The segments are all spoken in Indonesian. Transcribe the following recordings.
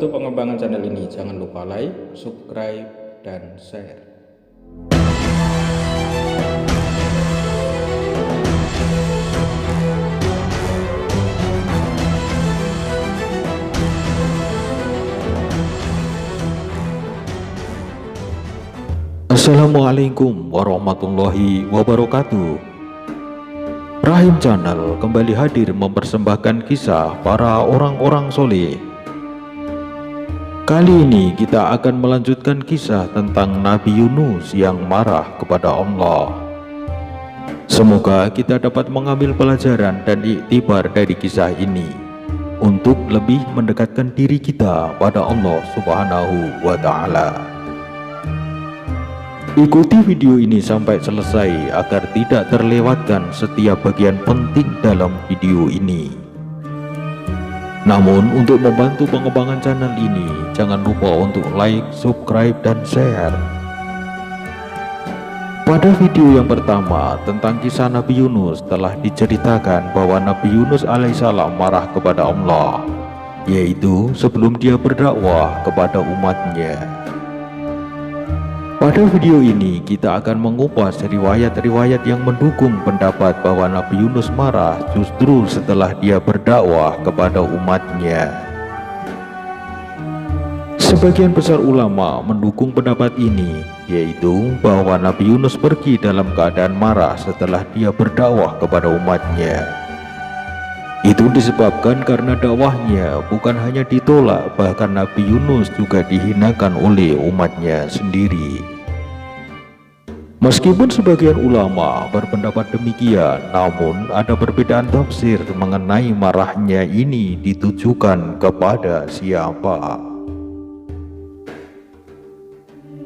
membantu pengembangan channel ini, jangan lupa like, subscribe, dan share. Assalamualaikum warahmatullahi wabarakatuh. Rahim Channel kembali hadir mempersembahkan kisah para orang-orang soleh. Kali ini kita akan melanjutkan kisah tentang Nabi Yunus yang marah kepada Allah. Semoga kita dapat mengambil pelajaran dan iktibar dari kisah ini untuk lebih mendekatkan diri kita pada Allah Subhanahu wa Ta'ala. Ikuti video ini sampai selesai agar tidak terlewatkan setiap bagian penting dalam video ini. Namun untuk membantu pengembangan channel ini, jangan lupa untuk like, subscribe, dan share. Pada video yang pertama tentang kisah Nabi Yunus telah diceritakan bahwa Nabi Yunus alaihissalam marah kepada Allah, yaitu sebelum dia berdakwah kepada umatnya. Pada video ini kita akan mengupas riwayat-riwayat yang mendukung pendapat bahwa Nabi Yunus marah justru setelah dia berdakwah kepada umatnya. Sebagian besar ulama mendukung pendapat ini, yaitu bahwa Nabi Yunus pergi dalam keadaan marah setelah dia berdakwah kepada umatnya. Itu disebabkan karena dakwahnya bukan hanya ditolak, bahkan Nabi Yunus juga dihinakan oleh umatnya sendiri. Meskipun sebagian ulama berpendapat demikian, namun ada perbedaan tafsir mengenai marahnya ini ditujukan kepada siapa.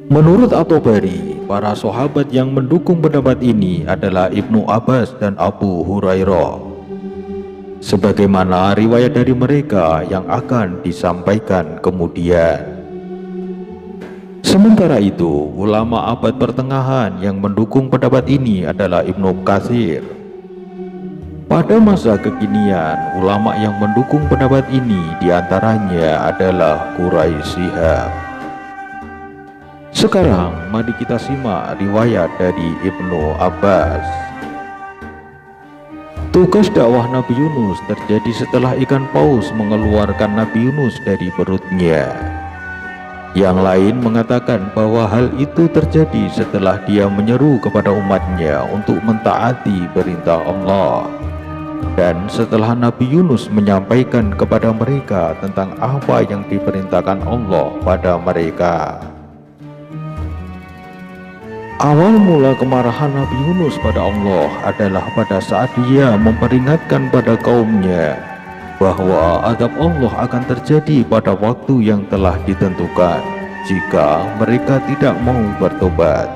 Menurut At-Tabari, para sahabat yang mendukung pendapat ini adalah Ibnu Abbas dan Abu Hurairah, sebagaimana riwayat dari mereka yang akan disampaikan kemudian. Sementara itu, ulama abad pertengahan yang mendukung pendapat ini adalah Ibnu Katsir. Pada masa kekinian, ulama yang mendukung pendapat ini diantaranya adalah Quraisyhab. Sekarang, mari kita simak riwayat dari Ibnu Abbas. Tugas dakwah Nabi Yunus terjadi setelah ikan paus mengeluarkan Nabi Yunus dari perutnya. Yang lain mengatakan bahwa hal itu terjadi setelah dia menyeru kepada umatnya untuk mentaati perintah Allah, dan setelah Nabi Yunus menyampaikan kepada mereka tentang apa yang diperintahkan Allah pada mereka. Awal mula kemarahan Nabi Yunus pada Allah adalah pada saat dia memperingatkan pada kaumnya bahwa azab Allah akan terjadi pada waktu yang telah ditentukan jika mereka tidak mau bertobat.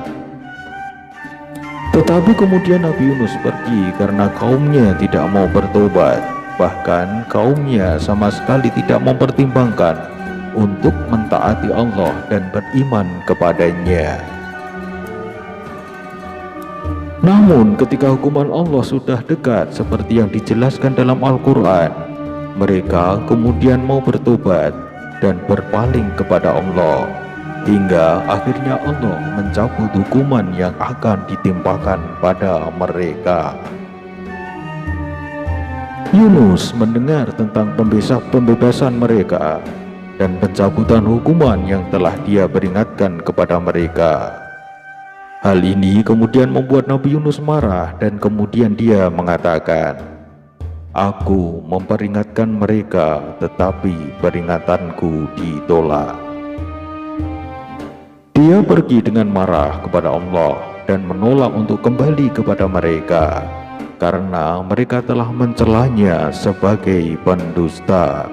Tetapi kemudian Nabi Yunus pergi karena kaumnya tidak mau bertobat. Bahkan kaumnya sama sekali tidak mempertimbangkan untuk mentaati Allah dan beriman kepadanya. Namun ketika hukuman Allah sudah dekat seperti yang dijelaskan dalam Al-Quran, mereka kemudian mau bertobat dan berpaling kepada Allah, hingga akhirnya Allah mencabut hukuman yang akan ditimpakan pada mereka. Yunus mendengar tentang pembebasan mereka dan pencabutan hukuman yang telah dia peringatkan kepada mereka. Hal ini kemudian membuat Nabi Yunus marah dan kemudian dia mengatakan, "Aku memperingatkan mereka, tetapi peringatanku ditolak." Dia pergi dengan marah kepada Allah dan menolak untuk kembali kepada mereka karena mereka telah mencelanya sebagai pendusta.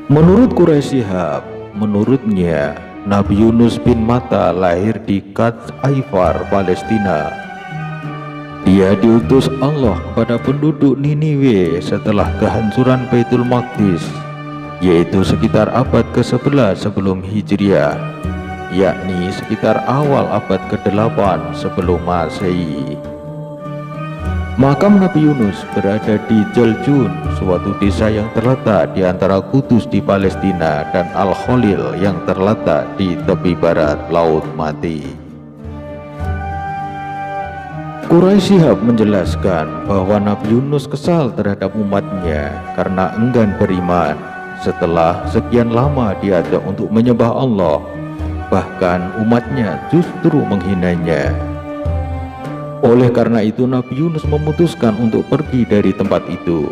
Menurut Quraisyhab, menurutnya Nabi Yunus bin Matta lahir di Qadz Aifar, Palestina. Dia diutus Allah kepada penduduk Niniwe setelah kehancuran Baitul Maqdis, yaitu sekitar abad ke-11 sebelum Hijriah, yakni sekitar awal abad ke-8 sebelum Masehi. Makam Nabi Yunus berada di Jaljun, suatu desa yang terletak di antara Kudus di Palestina dan Al-Khalil yang terletak di tepi barat Laut Mati. Quraisy Shihab menjelaskan bahwa Nabi Yunus kesal terhadap umatnya karena enggan beriman setelah sekian lama diajak untuk menyembah Allah, bahkan umatnya justru menghinanya. Oleh karena itu Nabi Yunus memutuskan untuk pergi dari tempat itu.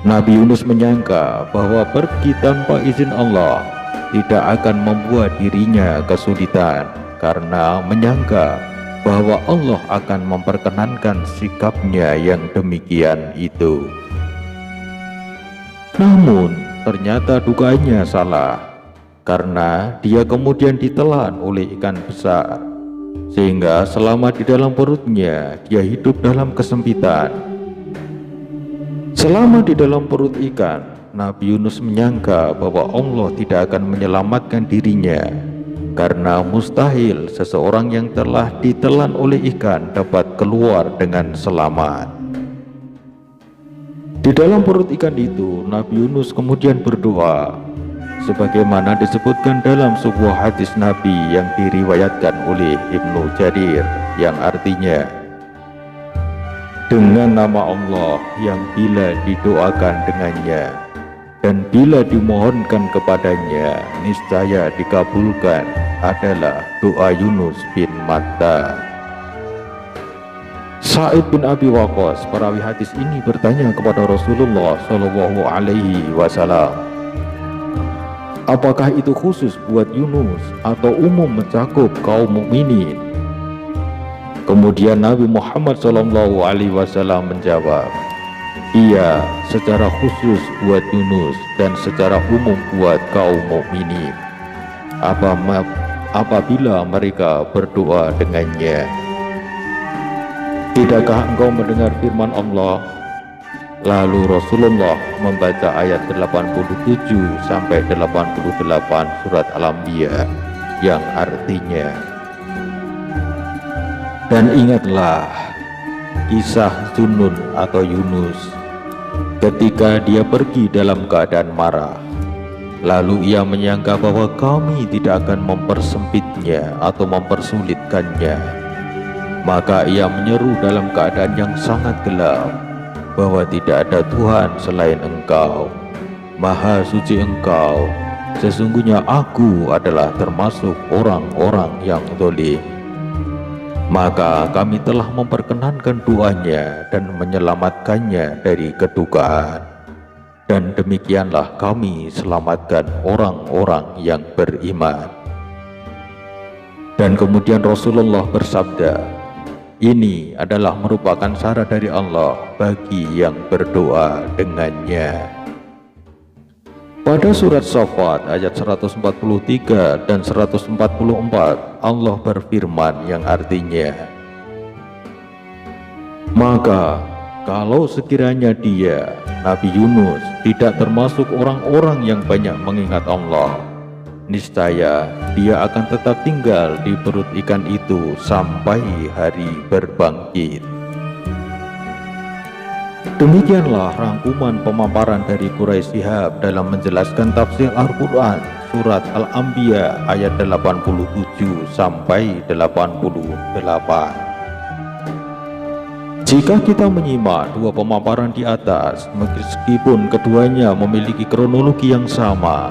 Nabi Yunus menyangka bahwa pergi tanpa izin Allah tidak akan membuat dirinya kesulitan, karena menyangka bahwa Allah akan memperkenankan sikapnya yang demikian itu. Namun ternyata dugaannya salah, karena dia kemudian ditelan oleh ikan besar, sehingga selama di dalam perutnya dia hidup dalam kesempitan. Selama di dalam perut ikan, Nabi Yunus menyangka bahwa Allah tidak akan menyelamatkan dirinya, karena mustahil seseorang yang telah ditelan oleh ikan dapat keluar dengan selamat. Di dalam perut ikan itu, Nabi Yunus kemudian berdoa, sebagaimana disebutkan dalam sebuah hadis Nabi yang diriwayatkan oleh Ibnu Jarir, yang artinya, dengan nama Allah yang bila didoakan dengannya dan bila dimohonkan kepadanya niscaya dikabulkan adalah doa Yunus bin Matta. Sa'id bin Abi Waqqas, perawi hadis ini, bertanya kepada Rasulullah Shallallahu Alaihi Wasallam, apakah itu khusus buat Yunus atau umum mencakup kaum mukminin? Kemudian Nabi Muhammad Shallallahu Alaihi Wasallam menjawab, iya, secara khusus buat Yunus dan secara umum buat kaum mukminin apabila mereka berdoa dengannya. Tidakkah engkau mendengar firman Allah? Lalu Rasulullah membaca ayat 87 sampai 88 surat Al-Anbiya, yang artinya, dan ingatlah kisah Zunnun atau Yunus ketika dia pergi dalam keadaan marah, lalu ia menyangka bahwa kami tidak akan mempersempitnya atau mempersulitkannya. Maka ia menyeru dalam keadaan yang sangat gelap bahwa tidak ada Tuhan selain Engkau, Maha Suci Engkau, sesungguhnya aku adalah termasuk orang-orang yang zalim. Maka kami telah memperkenankan doanya dan menyelamatkannya dari kedukaan, dan demikianlah kami selamatkan orang-orang yang beriman. Dan kemudian Rasulullah bersabda, ini adalah merupakan syarat dari Allah bagi yang berdoa dengannya. Pada surat Shafat ayat 143 dan 144 Allah berfirman yang artinya, maka kalau sekiranya dia, Nabi Yunus, tidak termasuk orang-orang yang banyak mengingat Allah, niscaya dia akan tetap tinggal di perut ikan itu sampai hari berbangkit. Demikianlah rangkuman pemaparan dari Quraisy Shihab dalam menjelaskan tafsir Al-Quran surat Al-Anbiya ayat 87 sampai 88. Jika kita menyimak dua pemaparan di atas, meskipun keduanya memiliki kronologi yang sama,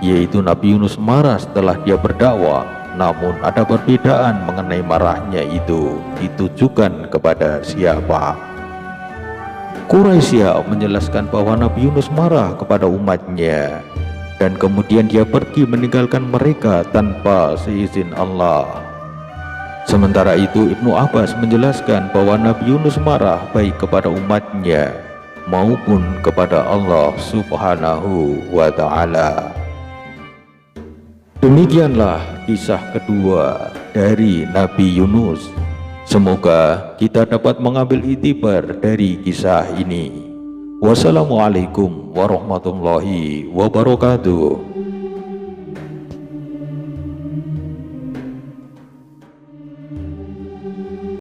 yaitu Nabi Yunus marah setelah dia berdakwah, namun ada perbedaan mengenai marahnya itu ditujukan kepada siapa. Quraisy menjelaskan bahwa Nabi Yunus marah kepada umatnya dan kemudian dia pergi meninggalkan mereka tanpa seizin Allah. Sementara itu Ibnu Abbas menjelaskan bahwa Nabi Yunus marah baik kepada umatnya maupun kepada Allah Subhanahu wa Ta'ala. Demikianlah kisah kedua dari Nabi Yunus. Semoga kita dapat mengambil iktibar dari kisah ini. Wassalamualaikum warahmatullahi wabarakatuh.